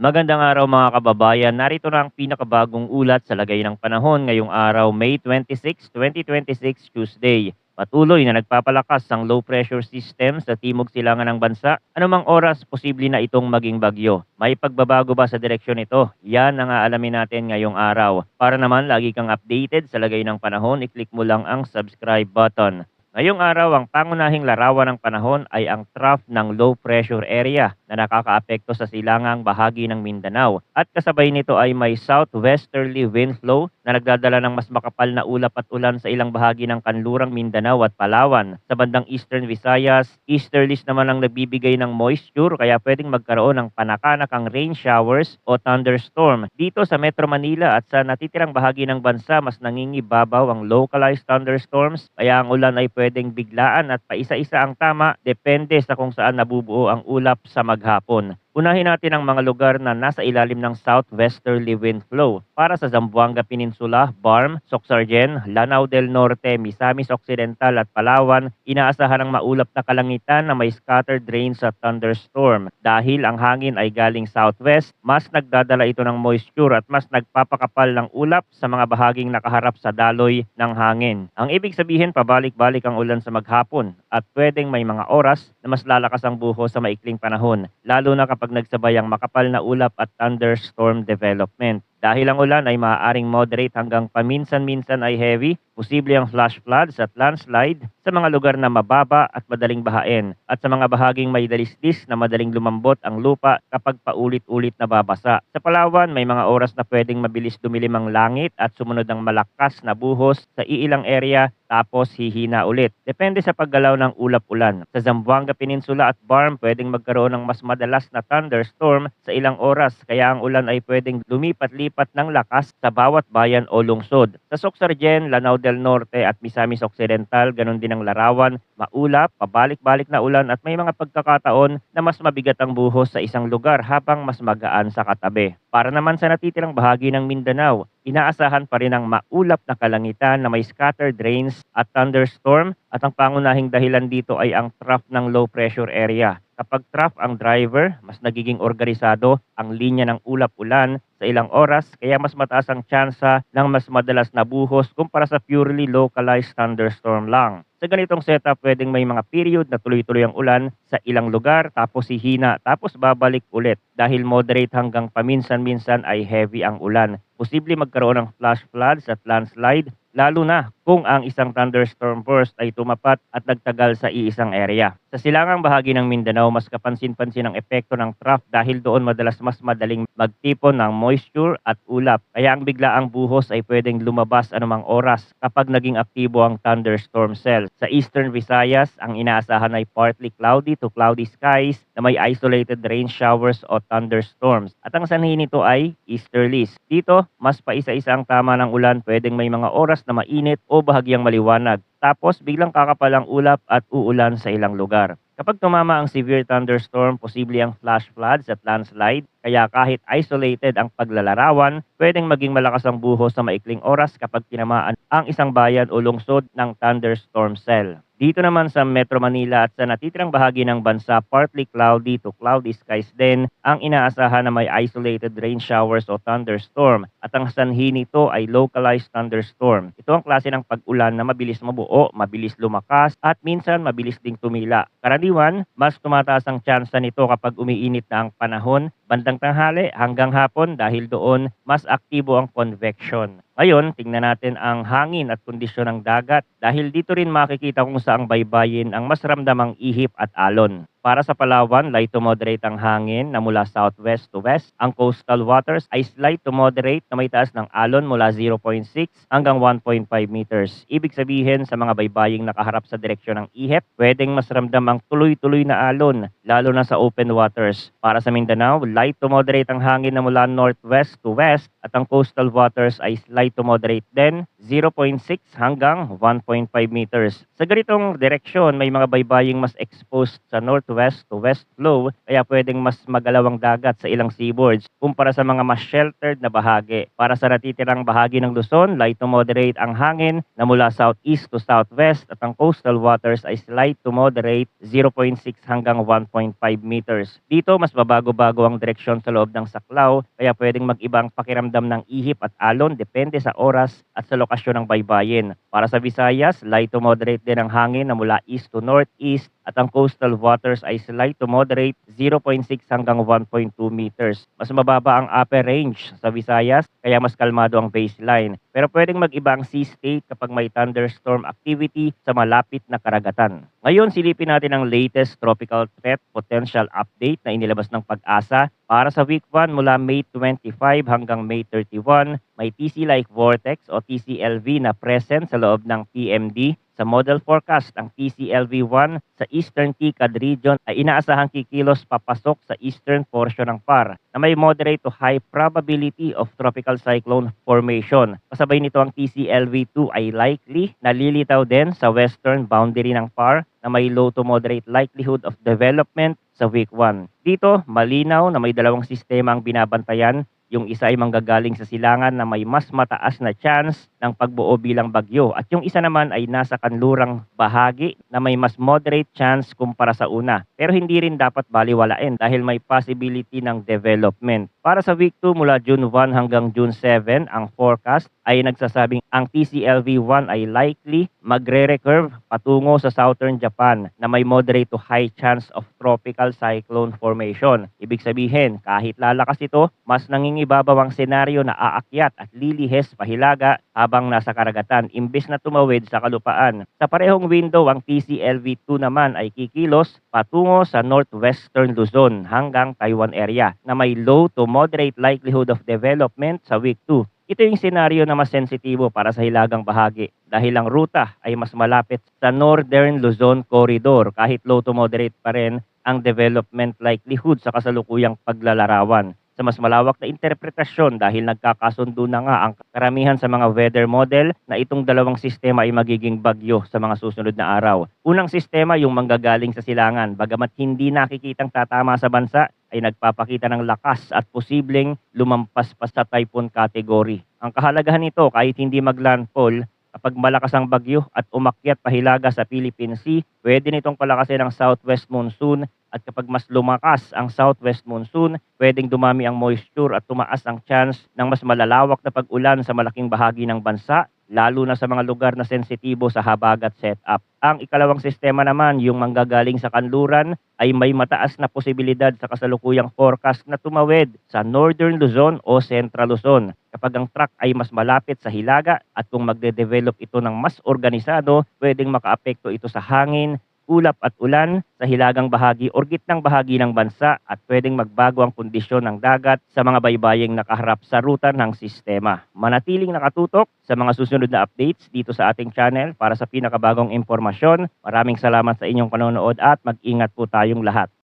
Magandang araw mga kababayan. Narito na ang pinakabagong ulat sa lagay ng panahon ngayong araw, May 26, 2026, Tuesday. Patuloy na nagpapalakas ang low pressure system sa timog silangan ng bansa. Anumang oras, posible na itong maging bagyo. May pagbabago ba sa direksyon ito? Yan ang aalamin natin ngayong araw. Para naman lagi kang updated sa lagay ng panahon, i-click mo lang ang subscribe button. Ngayong araw, ang pangunahing larawan ng panahon ay ang trough ng low pressure area na nakakaapekto sa silangang bahagi ng Mindanao. At kasabay nito ay may southwesterly wind flow na nagdadala ng mas makapal na ulap at ulan sa ilang bahagi ng kanlurang Mindanao at Palawan. Sa bandang Eastern Visayas, easterlies naman ang nagbibigay ng moisture kaya pwedeng magkaroon ng panakanakang rain showers o thunderstorm. Dito sa Metro Manila at sa natitirang bahagi ng bansa, mas nangingibabaw ang localized thunderstorms kaya ang ulan ay pwedeng biglaan at paisa-isa ang tama depende sa kung saan nabubuo ang ulap sa maghapon. Unahin natin ang mga lugar na nasa ilalim ng southwesterly wind flow. Para sa Zamboanga Peninsula, Barm, Soxargen, Lanao del Norte, Misamis Occidental at Palawan, inaasahan ang maulap na kalangitan na may scattered rains at thunderstorm. Dahil ang hangin ay galing southwest, mas nagdadala ito ng moisture at mas nagpapakapal ng ulap sa mga bahaging nakaharap sa daloy ng hangin. Ang ibig sabihin, pabalik-balik ang ulan sa maghapon at pwedeng may mga oras na mas lalakas ang buhos sa maikling panahon, lalo na kapag nagsabay ang makapal na ulap at thunderstorm development. Dahil ang ulan ay maaaring moderate hanggang paminsan-minsan ay heavy, posible ang flash floods at landslide sa mga lugar na mababa at madaling bahain at sa mga bahaging may dalisdis na madaling lumambot ang lupa kapag paulit-ulit na babasa. Sa Palawan, may mga oras na pwedeng mabilis dumilim ang langit at sumunod ang malakas na buhos sa iilang area tapos hihina ulit. Depende sa paggalaw ng ulap-ulan. Sa Zamboanga Peninsula at Barm, pwedeng magkaroon ng mas madalas na thunderstorm sa ilang oras kaya ang ulan ay pwedeng lumipat-lipat ng lakas sa bawat bayan o lungsod. Sa Soxargen, Lanao del Norte at Misamis Occidental, ganun din ang larawan, maulap, pabalik-balik na ulan at may mga pagkakataon na mas mabigat ang buhos sa isang lugar habang mas magaan sa katabi. Para naman sa natitirang bahagi ng Mindanao, inaasahan pa rin ang maulap na kalangitan na may scattered rains at thunderstorm at ang pangunahing dahilan dito ay ang trough ng low pressure area. Kapag trough ang driver, mas nagiging organisado ang linya ng ulap-ulan sa ilang oras kaya mas mataas ang tsansa ng mas madalas na buhos kumpara sa purely localized thunderstorm lang. Sa ganitong setup, pwedeng may mga period na tuloy-tuloy ang ulan sa ilang lugar tapos hihina tapos babalik ulit dahil moderate hanggang paminsan-minsan ay heavy ang ulan. Posible magkaroon ng flash floods at landslide lalo na kung ang isang thunderstorm burst ay tumapat at nagtagal sa iisang area. Sa silangang bahagi ng Mindanao, mas kapansin-pansin ang epekto ng trough dahil doon madalas mas madaling magtipon ng moisture at ulap. Kaya ang biglaang buhos ay pwedeng lumabas anumang oras kapag naging aktibo ang thunderstorm cell. Sa Eastern Visayas, ang inaasahan ay partly cloudy to cloudy skies na may isolated rain showers o thunderstorms. At ang sanhi nito ay easterlies. Dito, mas paisa-isa ang tama ng ulan, pwedeng may mga oras na mainit o bahagyang maliwanag. Tapos biglang kakapal ang ulap at uulan sa ilang lugar. Kapag tumama ang severe thunderstorm, posible ang flash floods at landslide. Kaya kahit isolated ang paglalarawan, pwedeng maging malakas ang buhos sa maikling oras kapag tinamaan ang isang bayan o lungsod ng thunderstorm cell. Dito naman sa Metro Manila at sa natitirang bahagi ng bansa, partly cloudy to cloudy skies din ang inaasahan na may isolated rain showers o thunderstorm at ang sanhi nito ay localized thunderstorm. Ito ang klase ng pag-ulan na mabilis mabuo, mabilis lumakas at minsan mabilis ding tumila. Karaniwan, mas tumataas ang tsansa nito kapag umiinit na ang panahon bandang tanghali hanggang hapon dahil doon mas aktibo ang convection. Ngayon, tingnan natin ang hangin at kondisyon ng dagat dahil dito rin makikita kung saang baybayin ang mas ramdamang ihip at alon. Para sa Palawan, light to moderate ang hangin na mula southwest to west. Ang coastal waters ay slight to moderate na may taas ng alon mula 0.6 hanggang 1.5 meters. Ibig sabihin sa mga baybaying nakaharap sa direksyon ng ihip, pwedeng mas ramdam ang tuloy-tuloy na alon, lalo na sa open waters. Para sa Mindanao, light to moderate ang hangin na mula northwest to west at ang coastal waters ay slight to moderate din, 0.6 hanggang 1.5 meters. Sa ganitong direksyon, may mga baybaying mas exposed sa northwest northwest to west flow kaya pwedeng mas magalaw ang dagat sa ilang seaboards kumpara sa mga mas sheltered na bahagi. Para sa natitirang bahagi ng Luzon, light to moderate ang hangin na mula southeast to southwest at ang coastal waters ay slight to moderate 0.6 hanggang 1.5 meters. Dito mas babago-bago ang direksyon sa loob ng saklaw kaya pwedeng mag-ibang pakiramdam ng ihip at alon depende sa oras at sa lokasyon ng baybayin. Para sa Visayas, light to moderate din ang hangin na mula east to northeast at ang coastal waters ay slight to moderate 0.6 hanggang 1.2 meters. Mas mababa ang upper range sa Visayas kaya mas kalmado ang baseline. Pero pwedeng mag-iba ang sea state kapag may thunderstorm activity sa malapit na karagatan. Ngayon, silipin natin ang latest tropical threat potential update na inilabas ng Pag-asa. Para sa week 1 mula May 25 hanggang May 31, may TC-like vortex o TCLV na present sa loob ng PMD. Sa model forecast, ang TCLV-1 sa Eastern TCAD region ay inaasahang kikilos papasok sa eastern portion ng PAR na may moderate to high probability of tropical cyclone formation. Kasabay nito ang TCLV-2 ay likely na lilitaw din sa western boundary ng PAR na may low to moderate likelihood of development sa week 1. Dito, malinaw na may dalawang sistema ang binabantayan. Yung isa ay manggagaling sa silangan na may mas mataas na chance ng pagbuo bilang bagyo at yung isa naman ay nasa kanlurang bahagi na may mas moderate chance kumpara sa una. Pero hindi rin dapat baliwalain dahil may possibility ng development. Para sa week 2 mula June 1 hanggang June 7, ang forecast ay nagsasabing ang TCLV-1 ay likely magre-recurve patungo sa southern Japan na may moderate to high chance of tropical cyclone formation. Ibig sabihin, kahit lalakas ito, mas nangingibabaw ang senaryo na aakyat at lilihes pahilaga habang nasa karagatan imbes na tumawid sa kalupaan. Sa parehong window, ang TCLV-2 naman ay kikilos patungo sa northwestern Luzon hanggang Taiwan area na may low to moderate likelihood of development sa week 2. Ito yung senaryo na mas sensitibo para sa hilagang bahagi dahil ang ruta ay mas malapit sa Northern Luzon Corridor kahit low to moderate pa rin ang development likelihood sa kasalukuyang paglalarawan. Sa mas malawak na interpretasyon dahil nagkakasundo na nga ang karamihan sa mga weather model na itong dalawang sistema ay magiging bagyo sa mga susunod na araw. Unang sistema yung manggagaling sa silangan bagamat hindi nakikitang tatama sa bansa ay nagpapakita ng lakas at posibleng lumampas pa sa typhoon category. Ang kahalagahan nito kahit hindi maglandfall, kapag malakas ang bagyo at umakyat pahilaga sa Philippine Sea, pwede nitong palakasin ang southwest monsoon at kapag mas lumakas ang southwest monsoon, pwedeng dumami ang moisture at tumaas ang chance ng mas malalawak na pag-ulan sa malaking bahagi ng bansa, lalo na sa mga lugar na sensitibo sa habagat setup. Ang ikalawang sistema naman, yung manggagaling sa kanluran, ay may mataas na posibilidad sa kasalukuyang forecast na tumawid sa Northern Luzon o Central Luzon kapag ang track ay mas malapit sa hilaga at kung magde-develop ito ng mas organisado, pwedeng makaapekto ito sa hangin, ulap at ulan sa hilagang bahagi o gitnang bahagi ng bansa at pwedeng magbago ang kondisyon ng dagat sa mga baybaying nakaharap sa ruta ng sistema. Manatiling nakatutok sa mga susunod na updates dito sa ating channel para sa pinakabagong impormasyon. Maraming salamat sa inyong panonood at mag-ingat po tayong lahat.